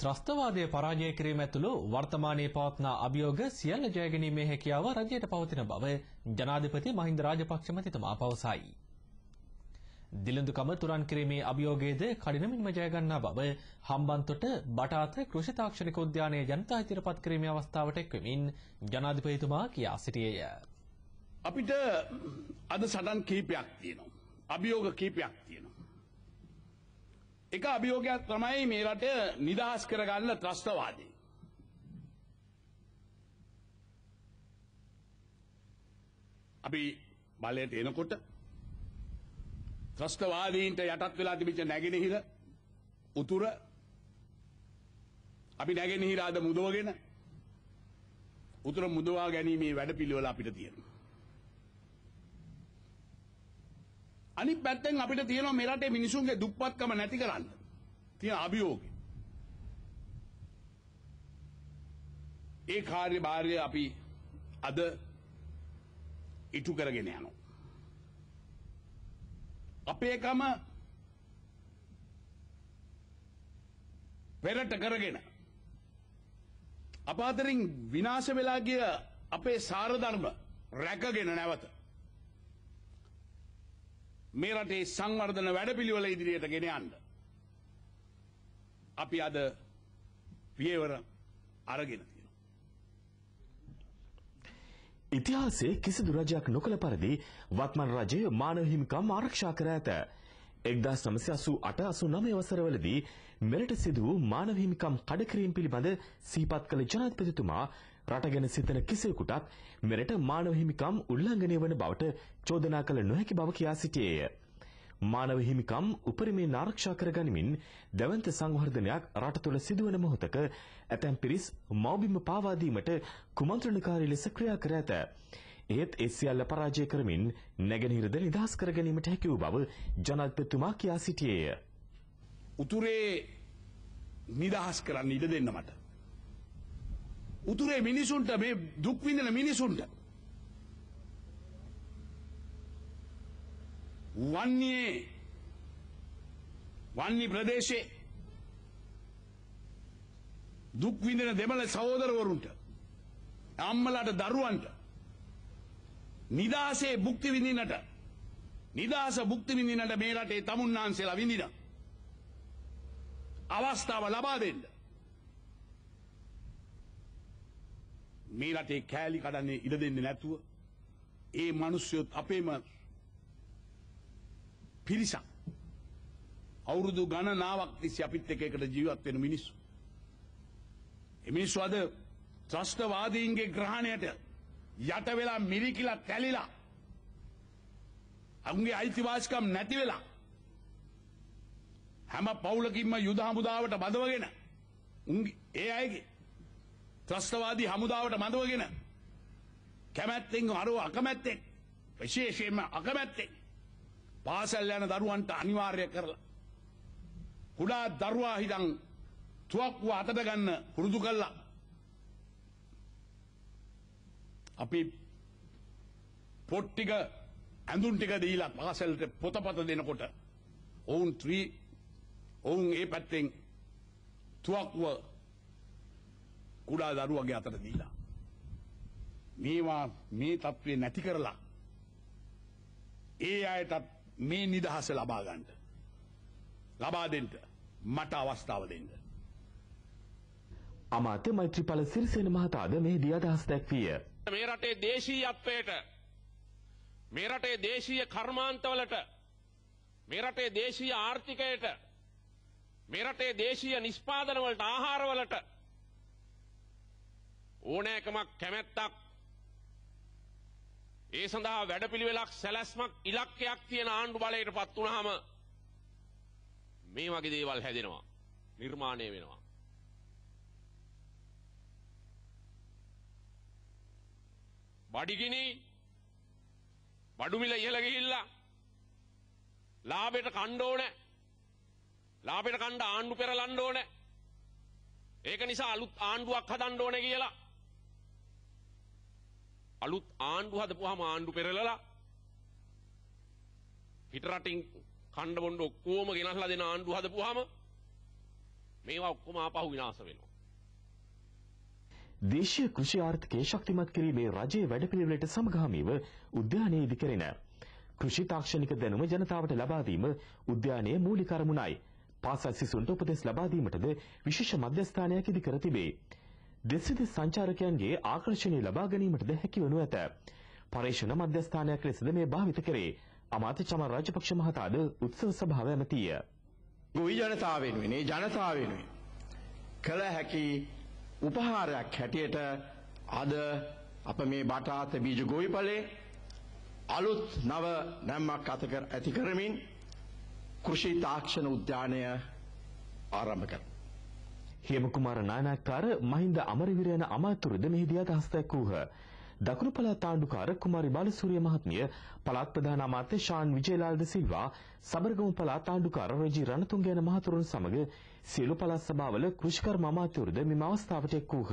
ත්‍රස්තවාදය පරාජය කිරීම ඇතුළු වර්තමානයේ පවත්නා අභියෝග සියල්ල ජය ගැනීමේ හැකියාව රජයට පවතින බව ජනාධිපති මහින්ද රාජපක්ෂ මැතිතුමා පවසයි. දිලිඳුකම තුරන් කිරීමේ අභියෝගයේද කඩිනමින්ම ජය ගන්නා බව හම්බන්තොට බටාත කෘෂි තාක්ෂණික උද්‍යානයේ ජනතා හිතට පත් කිරීමේ අවස්ථාවට එක්වෙමින් ජනාධිපතිතුමා කියා සිටියේය. අපිට අද සටන් කීපයක් තියෙනවා. අභියෝග කීපයක් තියෙනවා. එක අභියෝගයක් තමයි මේ රට නිදහස් කරගන්න ත්‍රස්තවාදී. අපි බලයට එනකොට ත්‍රස්තවාදීන්ට යටත් වෙලා තිබිච්ච නැගෙනහිර උතුර අපි නැගෙනහිර ආද මුදවගෙන උතුර මුදවා ගැනීමේ වැඩපිළිවෙල අපිට තියෙනවා. අනිත් පැත්තෙන් අපිට තියෙනවා මේ රටේ මිනිසුන්ගේ දුප්පත්කම නැති කරන්න තියෙන අභියෝගය. ඒ කාර්යභාරය අපි අද ඉටු කරගෙන යනවා. අපේකම පෙරට කරගෙන අප අතරින් විනාශ වෙලා ගිය අපේ සාරධර්ම රැකගෙන නැවත මේ රටේ සංවර්ධන වැඩපිළිවෙල ඉදිරියට ගෙන යන්න අපි අද පියවර අරගෙන තියෙනවා. ඉතිහාසයේ කිසිදු රජයක් නොකළ පරිදි වත්මන් රජය මානව හිමිකම් ආරක්ෂා කර ඇත. 1988-89 වසරවලදී මෙරට සිදු වූ මානව හිමිකම් කඩකිරීම පිළිබඳ සිහිපත් කළ ජනාධිපතිතුමා රට ගැන සිතන කිසිවෙකුටත් මෙරට මානව හිමිකම් උල්ලංඝනය වන බවට චෝදනා කළ නොහැකි බව කියා සිටියේය. මානව හිමිකම් උපරිමයෙන් ආරක්ෂා කර ගනිමින් දැවැන්ත සංවර්ධනයක් රට තුළ සිදුවන මොහොතක ඇතැම් පිරිස් මව්බිම පාවා දීමට කුමන්ත්‍රණකාරී ලෙස ක්‍රියා කර ඇත. ඒත් ඒ සියල්ල පරාජය කරමින් නැගෙනහිරද නිදහස් කර ගැනීමට හැකි වූ බව ජනාධිපතිතුමා කියා සිටියේය. උතුරේ නිදහස් කරන්න ඉඩ දෙන්න මට. උතුරේ මිනිසුන්ට මේ දුක් විඳින මිනිසුන්ට වන්නි ප්‍රදේශයේ දුක් විඳින දෙමළ සහෝදරවරුන්ට අම්මලාට දරුවන්ට නිදහසේ භුක්ති විඳින්නට නිදහස භුක්ති විඳින්නට මේ රටේ තමුන්නාන්සේලා විඳින අවස්ථාව ලබා දෙන්න මේ රටේ කෑලි කඩන්නේ ඉඩ දෙන්නේ නැතුව ඒ මිනිස්සුත් අපේම පිරිසක් අවුරුදු ගණනාවක් තිස්සේ අපිත් එකට ජීවත් වෙන මිනිස්සු. ඒ මිනිස්සු අද ත්‍රස්තවාදීන්ගේ ග්‍රහණයට යට වෙලා මිරිකිලා තැලිලා අංගේ අයිතිවාසිකම් නැති වෙලා හැම පවුලකින්ම යුද හමුදාවට බඳවගෙන ඒ අයගේ ත්‍රස්තවාදී හමුදාවට බඳවගෙන කැමැත්තෙන් අරව අකමැත්තෙන් විශේෂයෙන්ම අකමැත්තෙන් පාසල් යන දරුවන්ට අනිවාර්ය කරලා කුඩා දරුවා හිටන් තුවක්කුව අතට ගන්න පුරුදු කළා. අපි පොත් ටික ඇඳුම් ටික දීලා පාසලට පොතපත දෙනකොට ඔවුන් ඒ පැත්තෙන් තුවක්කුව කුඩා දරුවගේ අතට දීලා මේවා මේ තත්ත්වේ නැති කරලා ඒ අයටත් මේ නිදහස ලබා දෙන්න මට අවස්ථාව දෙන්න. අමාත්‍ය මෛත්‍රීපාල සිරිසේන මහතාද මෙහිදී අදහස් දැක්විය. මේ රටේ දේශීයත්වයට මේ රටේ දේශීය කර්මාන්තවලට මේ රටේ දේශීය ආර්ථිකයට මේ රටේ දේශීය නිෂ්පාදනවලට ආහාරවලට ඕනෑකමක් කැමැත්තක් ඒ සඳහා වැඩපිළිවෙලක් සැලැස්මක් ඉලක්කයක් තියෙන ආණ්ඩු බලයට පත් වුණාම මේ වගේ දේවල් හැදෙනවා නිර්මාණය වෙනවා. බඩිගිනි බඩු මිල ඉහළ ගිහිල්ලා ලාභයට කණ්ඩ ඕනේ. ලාභයට කණ්ඩ ආණ්ඩු පෙරලන්න ඕනේ. ඒක නිසා අලුත් ආණ්ඩුවක් හදන්න ඕනේ කියලා අලුත් ආණ්ඩු හදපුවාම ආණ්ඩු පෙරලලා පිටරටින් කණ්ඩ බොණ්ඩ ඔක්කොම ගෙනල්ලා දෙන ආණ්ඩු හදපුවාම මේවා ඔක්කොම ආපහු විනාශ වෙනවා. දේශීය කෘෂි ආර්ථිකය ශක්තිමත් කිරීමේ රජයේ වැඩපිළිවෙලට සමගාමීව උද්‍යානයේ ඉදිකරන කෘෂි තාක්ෂණික දැනුම ජනතාවට ලබා දීම උද්‍යානයේ මූලික අරමුණයි. පාසල් සිසුන්ට උපදෙස් ලබා දීමටද විශේෂ මධ්‍යස්ථානයක් ඉදිකර තිබේ. දෙස්විදෙස් සංචාරකයන්ගේ ආකර්ෂණය ලබා ගැනීමටද හැකිවනු ඇත. පර්යේෂණ මධ්‍යස්ථානයක් ලෙසද මේ භාවිත කරේ. අමාත්‍ය චමල් රාජපක්ෂ මහතාද උත්සව සභාව ඇමතිය. ගොවි ජනතාව වෙනුවෙන් ඒ ජනතාව වෙනුවෙන් කළ හැකි උපහාරයක් හැටියට අද අප මේ බටාත බීජ ගොවිපලේ අලුත් නව නැම්මක් ඇති කරමින් කෘෂි තාක්ෂණ උද්‍යානය ආරම්භ කරනවා. හේමකුමාර නානායක්කාර මහින්ද අමරවීර යන අමාත්‍යවරුද මෙහිදී අදහස් දැක්වූහ. දකුණු පළාත් ආණ්ඩුකාර කුමාරි බාලසූරිය මහත්මිය, පළාත් ප්‍රධාන අමාත්‍ය ශාන් විජේලාල් ද සිල්වා, සබරගමු පළාත් ආණ්ඩුකාර රජී රණතුංග යන මහතුරුන් සමග සියලු පළාත් සභාවල කෘෂිකර්ම අමාත්‍යවරුද මෙම අවස්ථාවට එක් වූහ.